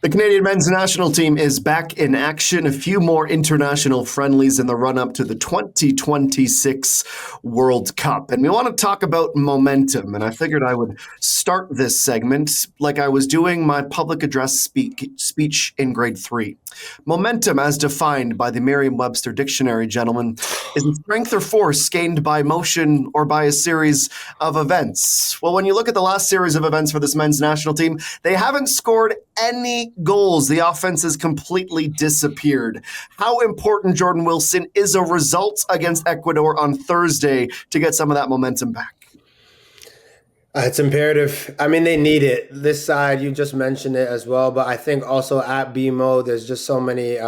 The Canadian men's national team is back in action. A few more international friendlies in the run-up to the 2026 World Cup. And we want to talk about momentum. And I figured I would start this segment like I was doing my public address speech in grade 3. Momentum, as defined by the Merriam-Webster Dictionary, gentlemen, is a strength or force gained by motion or by a series of events. Well, when you look at the last series of events for this men's national team, they haven't scored any goals. The offense has completely disappeared. How important, Jordan Wilson, is a result against Ecuador on Thursday to get some of that momentum back? It's imperative. I mean, they need it. This side, you just mentioned it as well, but I think also at BMO, there's just so many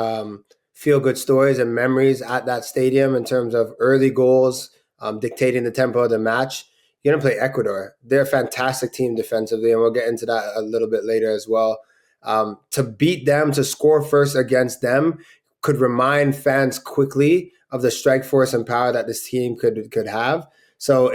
feel-good stories and memories at that stadium in terms of early goals, dictating the tempo of the match. You're going to play Ecuador. They're a fantastic team defensively, and we'll get into that a little bit later as well. To beat them, to score first against them, could remind fans quickly of the strike force and power that this team could have. So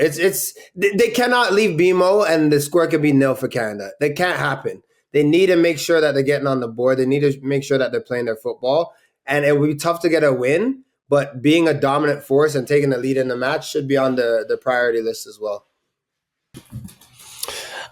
they cannot leave BMO and the score could be nil for Canada. That can't happen. They need to make sure that they're getting on the board. They need to make sure that they're playing their football. And it will be tough to get a win, but being a dominant force and taking the lead in the match should be on the priority list as well.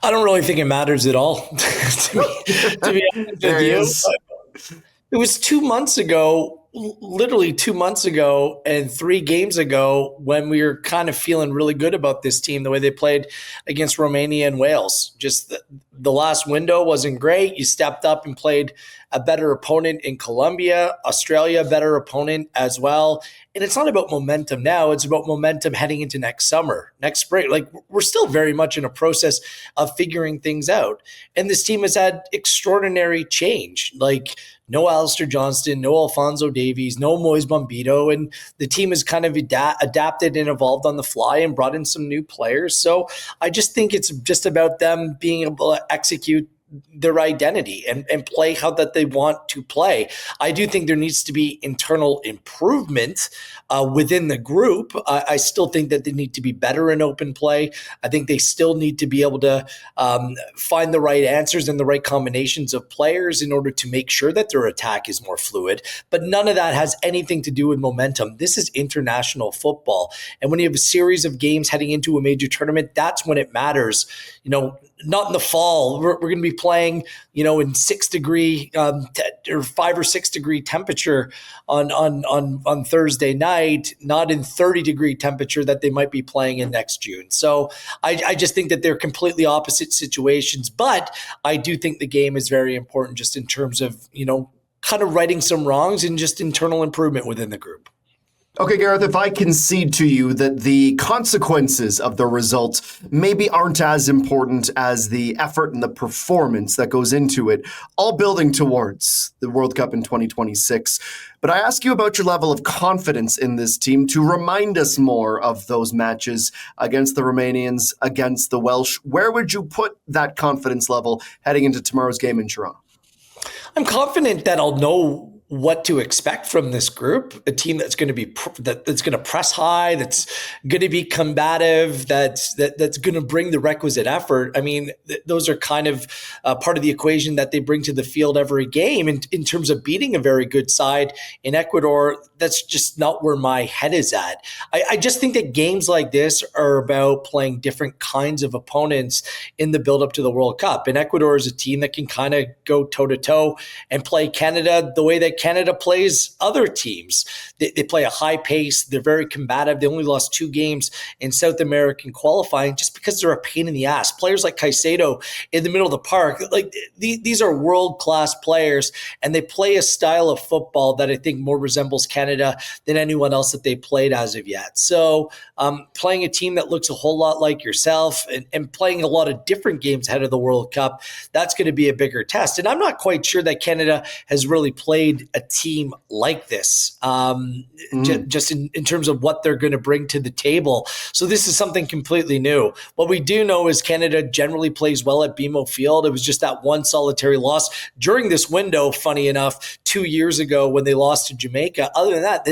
I don't really think it matters at all, to be honest with you. It was 2 months ago, literally 2 months ago and 3 games ago when we were kind of feeling really good about this team, the way they played against Romania and Wales. Just the last window wasn't great. You stepped up and played a better opponent in Colombia, Australia, a better opponent as well. And it's not about momentum now. It's about momentum heading into next summer, next spring. Like, we're still very much in a process of figuring things out. And this team has had extraordinary change. Like, no Alistair Johnston, no Alphonso Davies, no Moise Bombito. And the team has kind of adapted and evolved on the fly and brought in some new players. So I just think it's just about them being able to execute their identity and play how that they want to play. I do think there needs to be internal improvement within the group. I still think that they need to be better in open play. I think they still need to be able to find the right answers and the right combinations of players in order to make sure that their attack is more fluid. But none of that has anything to do with momentum. This is international football. And when you have a series of games heading into a major tournament, that's when it matters. Not in the fall. We're going to be playing, in 6 degree or 5 or 6 degree temperature on Thursday night, not in 30 degree temperature that they might be playing in next June. So I just think that they're completely opposite situations. But I do think the game is very important just in terms of, kind of righting some wrongs and just internal improvement within the group. Okay, Gareth, if I concede to you that the consequences of the result maybe aren't as important as the effort and the performance that goes into it, all building towards the World Cup in 2026. But I ask you about your level of confidence in this team to remind us more of those matches against the Romanians, against the Welsh. Where would you put that confidence level heading into tomorrow's game in Toronto? I'm confident that I'll know what to expect from this group, a team that's going to be that's going to press high, that's going to be combative, that's going to bring the requisite effort. I mean, those are kind of part of the equation that they bring to the field every game. And in terms of beating a very good side in Ecuador, that's just not where my head is at. I just think that games like this are about playing different kinds of opponents in the build-up to the World Cup. And Ecuador is a team that can kind of go toe-to-toe and play Canada the way that Canada plays other teams. They play a high pace. They're very combative. They only lost 2 games in South American qualifying just because they're a pain in the ass. Players like Caicedo in the middle of the park, like these are world-class players, and they play a style of football that I think more resembles Canada than anyone else that they played as of yet. So playing a team that looks a whole lot like yourself and playing a lot of different games ahead of the World Cup, that's going to be a bigger test. And I'm not quite sure that Canada has really played need a team like this, just in terms of what they're going to bring to the table. So this is something completely new. What we do know is Canada generally plays well at BMO Field. It was just that one solitary loss during this window, funny enough, 2 years ago when they lost to Jamaica. Other than that,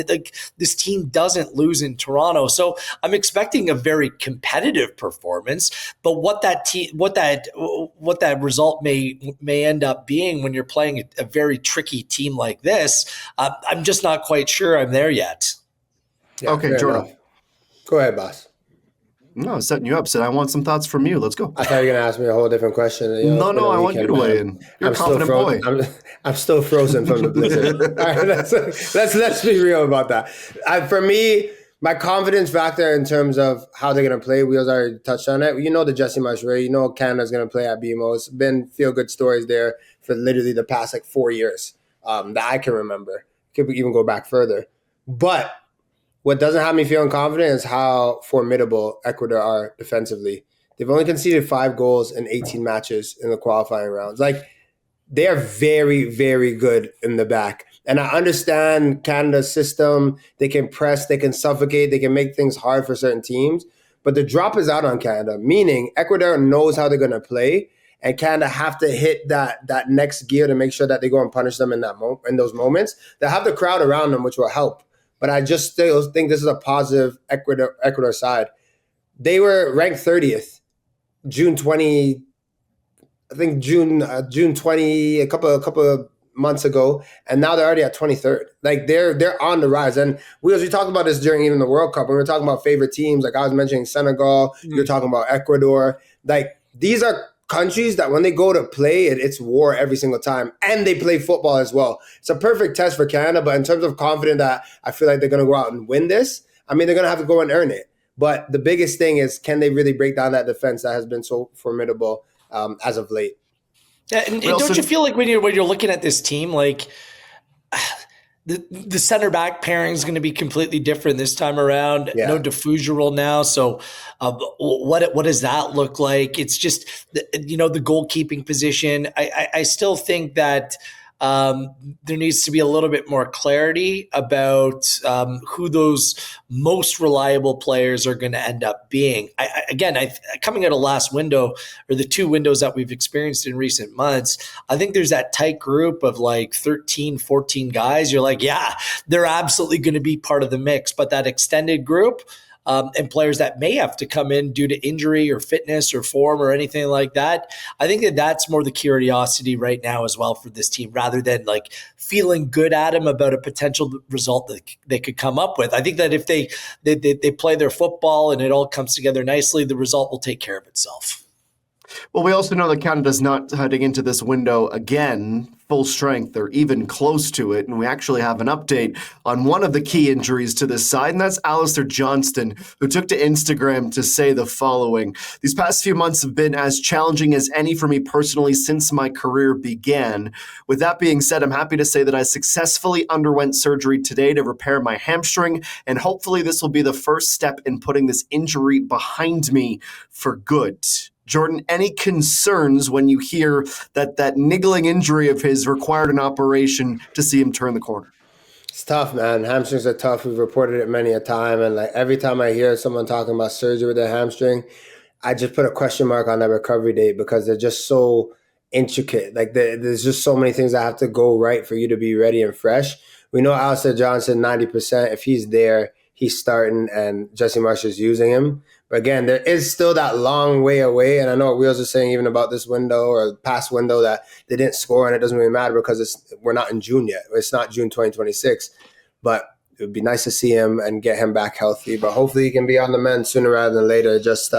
this team doesn't lose in Toronto. So I'm expecting a very competitive performance, but what that result may end up being when you're playing a very tricky team like this, I'm just not quite sure I'm there yet. Yeah, okay, Jordan. enough. Go ahead, boss. No, I was setting you up. Said I want some thoughts from you. Let's go. I thought you were going to ask me a whole different question. No, I want you to weigh in. You're a confident boy. I'm still frozen from the blizzard. All right, let's be real about that. For me, my confidence factor in terms of how they're going to play, Wheels already touched on it. You know the Jesse Marsh way. You know Canada's going to play at BMO. It's been feel-good stories there for literally the past 4 years that I can remember. Could even go back further. But what doesn't have me feeling confident is how formidable Ecuador are defensively. They've only conceded 5 goals in 18 matches in the qualifying rounds. They are very, very good in the back. And I understand Canada's system. They can press, they can suffocate, they can make things hard for certain teams. But the drop is out on Canada, meaning Ecuador knows how they're going to play, and Canada have to hit that next gear to make sure that they go and punish them in those moments. They have the crowd around them, which will help. But I just still think this is a positive Ecuador side. They were ranked 30th, June 20, a couple of months ago, and now they're already at 23rd. They're on the rise. And we talked about this during even the World Cup when we were talking about favorite teams. I was mentioning Senegal, you're talking about Ecuador. These are countries that when they go to play, it's war every single time. And they play football as well. It's a perfect test for Canada, but in terms of confidence that I feel like they're going to go out and win this, they're going to have to go and earn it. But the biggest thing is, can they really break down that defense that has been so formidable as of late? Yeah, and don't you feel like when you're looking at this team, the center back pairing is going to be completely different this time around? Yeah. No Defuge role now. So what does that look like? It's just, the goalkeeping position. I still think that there needs to be a little bit more clarity about who those most reliable players are going to end up being. Coming out of last window, or the 2 windows that we've experienced in recent months, I think there's that tight group of 13, 14 guys. You're yeah, they're absolutely going to be part of the mix. But that extended group, and players that may have to come in due to injury or fitness or form or anything like that, I think that's more the curiosity right now as well for this team, rather than feeling good at them about a potential result that they could come up with. I think that if they play their football and it all comes together nicely, the result will take care of itself. Well, we also know that Canada's not heading into this window again full strength or even close to it. And we actually have an update on one of the key injuries to this side, and that's Alistair Johnston, who took to Instagram to say the following: "These past few months have been as challenging as any for me personally since my career began. With that being said, I'm happy to say that I successfully underwent surgery today to repair my hamstring, and hopefully this will be the first step in putting this injury behind me for good." Jordan, any concerns when you hear that niggling injury of his required an operation to see him turn the corner? It's tough, man. Hamstrings are tough. We've reported it many a time. And every time I hear someone talking about surgery with their hamstring, I just put a question mark on that recovery date, because they're just so intricate. There's just so many things that have to go right for you to be ready and fresh. We know Alistair Johnston, 90%. If he's there, he's starting, and Jesse Marsh is using him. But again, there is still that long way away. And I know what Wheels is saying even about this window or past window that they didn't score, and it doesn't really matter because we're not in June yet. It's not June 2026. But it would be nice to see him and get him back healthy. But hopefully he can be on the mend sooner rather than later. Just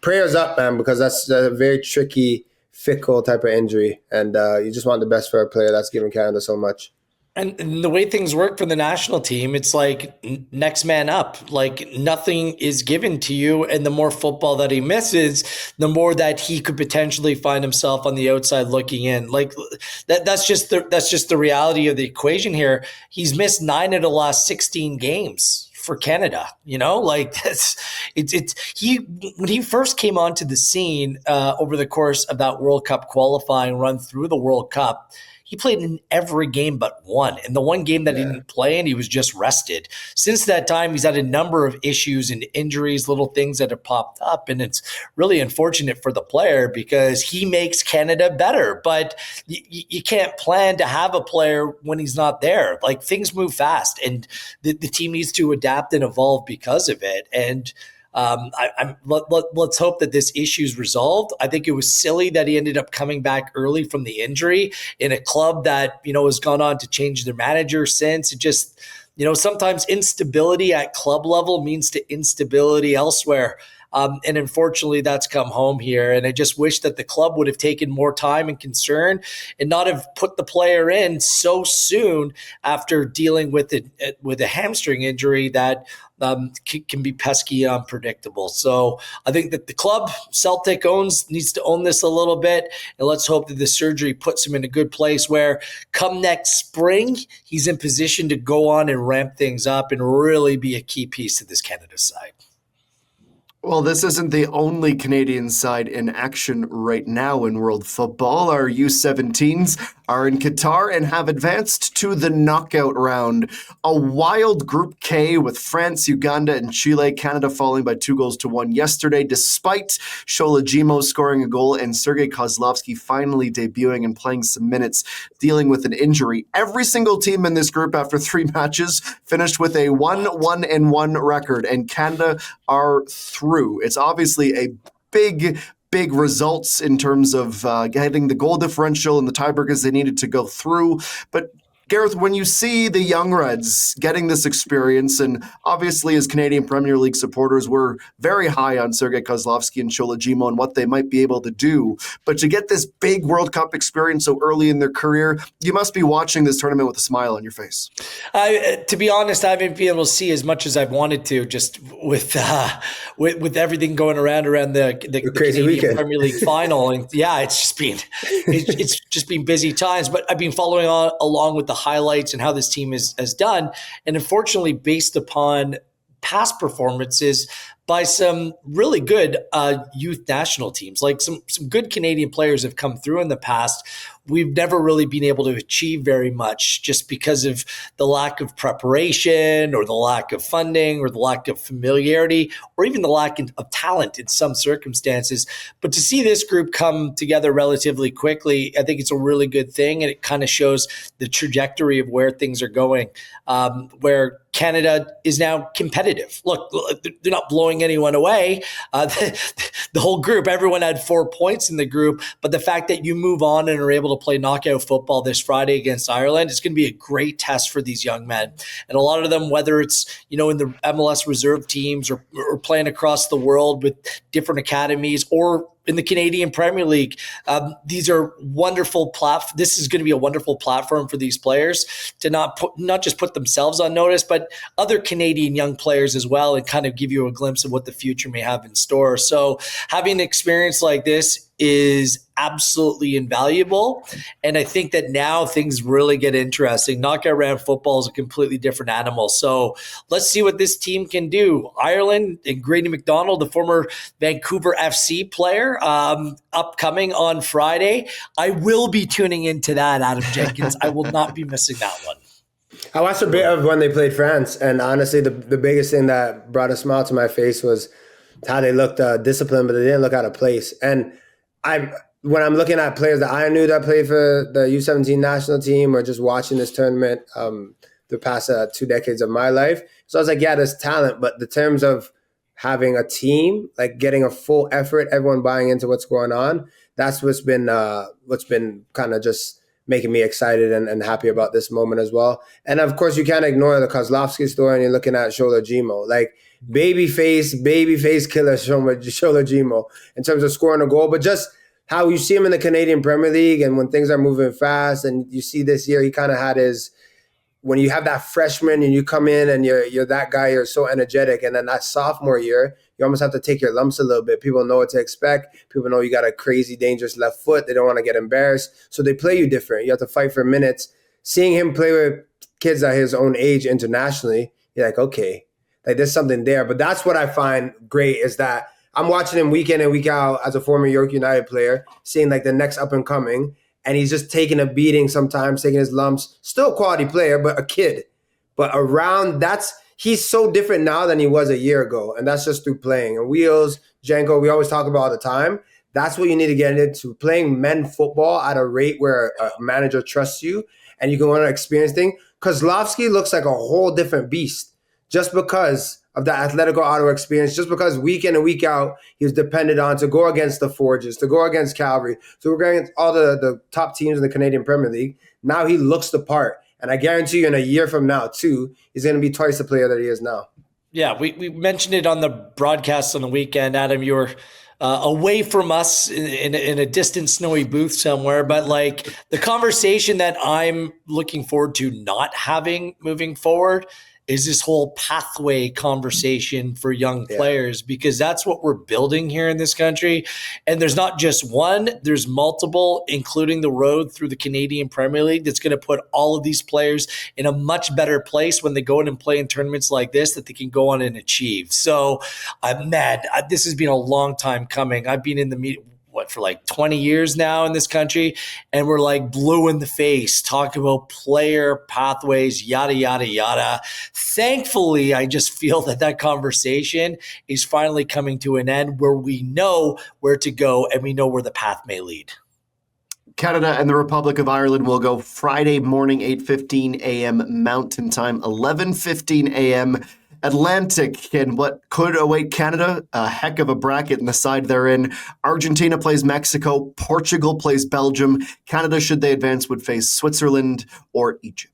prayers up, man, because that's a very tricky, fickle type of injury. And you just want the best for a player that's given Canada so much. And the way things work for the national team, it's next man up. Nothing is given to you, and the more football that he misses, the more that he could potentially find himself on the outside looking in. That's just the reality of the equation here. He's missed 9 of the last 16 games for Canada. When he first came onto the scene over the course of that World Cup qualifying run through the World Cup, he played in every game but one. And the one game that he didn't play in, he was just rested. Since that time, he's had a number of issues and injuries, little things that have popped up. And it's really unfortunate for the player because he makes Canada better. But you can't plan to have a player when he's not there. Like, things move fast, and the team needs to adapt and evolve because of it. And let's hope that this issue is resolved. I think it was silly that he ended up coming back early from the injury in a club that, has gone on to change their manager since. It just, sometimes instability at club level means to instability elsewhere. And unfortunately, that's come home here. And I just wish that the club would have taken more time and concern and not have put the player in so soon after dealing with a hamstring injury that can be pesky and unpredictable. So I think that the club Celtic needs to own this a little bit. And let's hope that the surgery puts him in a good place where come next spring, he's in position to go on and ramp things up and really be a key piece to this Canada side. Well, this isn't the only Canadian side in action right now in world football. Our U-17s are in Qatar and have advanced to the knockout round. A wild Group K with France, Uganda, and Chile. Canada falling by 2-1 yesterday, despite Shola Jimo scoring a goal and Sergei Kozlovsky finally debuting and playing some minutes, dealing with an injury. Every single team in this group after 3 matches finished with a 1-1-1 record, and Canada are through. It's obviously a big results in terms of getting the goal differential and the tiebreakers they needed to go through. But Gareth, when you see the Young Reds getting this experience, and obviously as Canadian Premier League supporters, we're very high on Sergei Kozlovsky and Shola Jimo and what they might be able to do. But to get this big World Cup experience so early in their career, you must be watching this tournament with a smile on your face. To be honest, I haven't been able to see as much as I've wanted to, just with everything going around the crazy Canadian weekend. Premier League final, and it's just been busy times. But I've been following along with the highlights and how this team has done, and unfortunately, based upon past performances by some really good youth national teams, like some good Canadian players have come through in the past. We've never really been able to achieve very much just because of the lack of preparation or the lack of funding or the lack of familiarity or even the lack of talent in some circumstances. But to see this group come together relatively quickly, I think it's a really good thing. And it kind of shows the trajectory of where things are going, where Canada is now competitive. Look, they're not blowing anyone away. The whole group, everyone had 4 points in the group. But the fact that you move on and are able to play knockout football this Friday against Ireland, it's going to be a great test for these young men. And a lot of them, whether it's, in the MLS reserve teams or playing across the world with different academies or in the Canadian Premier League, these are wonderful This is going to be a wonderful platform for these players to not just put themselves on notice, but other Canadian young players as well, and kind of give you a glimpse of what the future may have in store. So having an experience like this is absolutely invaluable. And I think that now things really get interesting. Knockout round football is a completely different animal. So let's see what this team can do. Ireland and Grady McDonald, the former Vancouver FC player, upcoming on Friday. I will be tuning into that, Adam Jenkins. I will not be missing that one. I watched a bit of when they played France, and honestly, the biggest thing that brought a smile to my face was how they looked disciplined, but they didn't look out of place. And when I'm looking at players that I knew that played for the U-17 national team or just watching this tournament the past 2 decades of my life, so I was like, yeah, there's talent, but the terms of having a team, like getting a full effort, everyone buying into what's going on, that's what's been kind of just making me excited and happy about this moment as well. And of course, you can't ignore the Kozlovsky story, and you're looking at Shola Jimo, like babyface killer Shola Jimo in terms of scoring a goal, but just how you see him in the Canadian Premier League and when things are moving fast. And you see this year, he kind of had when you have that freshman and you come in and you're that guy, you're so energetic. And then that sophomore year, you almost have to take your lumps a little bit. People know what to expect. People know you got a crazy, dangerous left foot. They don't want to get embarrassed. So they play you different. You have to fight for minutes. Seeing him play with kids at his own age internationally, you're like, okay, like there's something there. But that's what I find great is that I'm watching him week in and week out as a former York United player, seeing like the next up and coming. and he's just taking a beating sometimes, taking his lumps. Still a quality player, but a kid. But he's so different now than he was a year ago, and that's just through playing. And Wheels, Jenko, we always talk about all the time. That's what you need to get into, playing men football at a rate where a manager trusts you and you can want to experience things. Kozlowski looks like a whole different beast just because of the Atletico Ottawa experience, just because week in and week out he was dependent on to go against the Forges, to go against Calgary, to go against all the top teams in the Canadian Premier League. Now he looks the part. And I guarantee you in a year from now, too, he's going to be twice the player that he is now. Yeah, we mentioned it on the broadcast on the weekend. Adam, you were away from us in a distant snowy booth somewhere. But like the conversation that I'm looking forward to not having moving forward is this whole pathway conversation for young players, because that's what we're building here in this country. And there's not just one, there's multiple, including the road through the Canadian Premier League, that's going to put all of these players in a much better place when they go in and play in tournaments like this that they can go on and achieve. So, man, this has been a long time coming. I've been in the media for like 20 years now in this country, and we're like blue in the face talking about player pathways, yada, yada, yada. Thankfully, I just feel that conversation is finally coming to an end where we know where to go and we know where the path may lead. Canada and the Republic of Ireland will go Friday morning, 8:15 a.m. Mountain Time, 11:15 a.m. Atlantic, and what could await Canada, a heck of a bracket in the side they're in. Argentina plays Mexico, Portugal plays Belgium. Canada, should they advance, would face Switzerland or Egypt.